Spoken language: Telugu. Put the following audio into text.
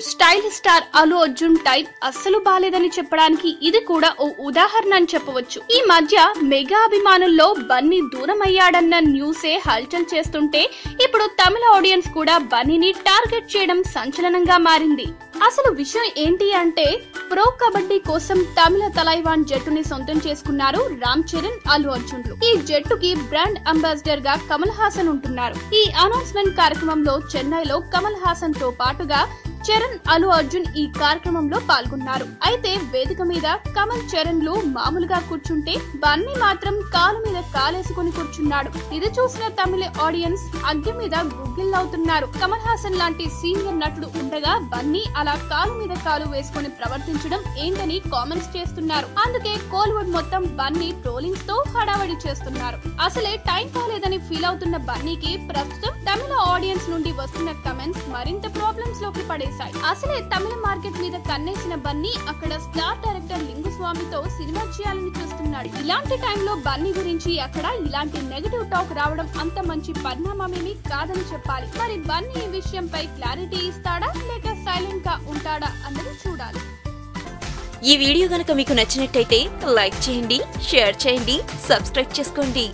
Style star Allu Arjun type అస్సలు బాలేదని చెప్పడానికి ఇది కూడా ఓ ఉదాహరణ అని చెప్పవచ్చు. ఈ మధ్య మెగా అభిమానుల్లో బన్నీ దూరం అయ్యాడన్న న్యూసే హల్చల్ చేస్తుంటే ఇప్పుడు తమిళ ఆడియన్స్ కూడా బన్నీని టార్గెట్ చేయడం సంచలనంగా మారింది. అసలు విషయం ఏంటి అంటే ప్రో కబడ్డీ కోసం తమిళ తలైవాన్ జట్టుని సొంతం చేసుకున్నారు రామ్ చరణ్, అల్లు అర్జున్లు. ఈ జట్టుకి బ్రాండ్ అంబాసిడర్ గా కమల్ హాసన్ ఉంటున్నారు. ఈ అనౌన్స్మెంట్ కార్యక్రమంలో చెన్నైలో కమల్ హాసన్ తో పాటుగా చరణ్, అల్లు అర్జున్ ఈ కార్యక్రమంలో పాల్గొన్నారు. అయితే వేదిక మీద కమల్, చరణ్లు మామూలుగా కూర్చుంటే బన్నీ మాత్రం కాలు మీద కాలేసుకుని కూర్చున్నాడు. ఇది చూసిన తమిళ ఆడియన్స్ అగ్గి మీద గుగ్గిళ్ళవుతున్నారు. కమల్ హాసన్ లాంటి సీనియర్ నటుడు ఉండగా బన్నీ అలా కాలు మీద కాలు వేసుకుని ప్రవర్తించడం ఏంటని కామెంట్స్ చేస్తున్నారు. అందుకే కోలీవుడ్ మొత్తం బన్నీ ట్రోలింగ్స్ తో హడావడి చేస్తున్నారు. అసలే టైం కాలేదని ఫీల్ అవుతున్న బన్నీకి ప్రస్తుతం తమిళ ఆడియన్స్ నుండి వస్తున్న కమెంట్స్ మరింత ప్రాబ్లమ్స్ లోకి పడే. అసలే తమిళ మార్కెట్ మీద కన్నేసిన బన్నీ అక్కడ స్టార్ డైరెక్టర్ లింగుస్వామితో సినిమా చేయాలని చూస్తున్నాడు. ఇలాంటి టైంలో బన్నీ గురించి అక్కడ ఇలాంటి నెగటివ్ టాక్ రావడం అంత మంచి పరిణామమేమీ కాదని చెప్పాలి. మరి బన్నీ ఈ విషయంపై క్లారిటీ ఇస్తాడా లేక సైలెంట్ గా ఉంటాడా అన్నది చూడాలి. ఈ వీడియో గనుక మీకు నచ్చినట్టయితే లైక్ చేయండి, షేర్ చేయండి, సబ్స్క్రైబ్ చేసుకోండి.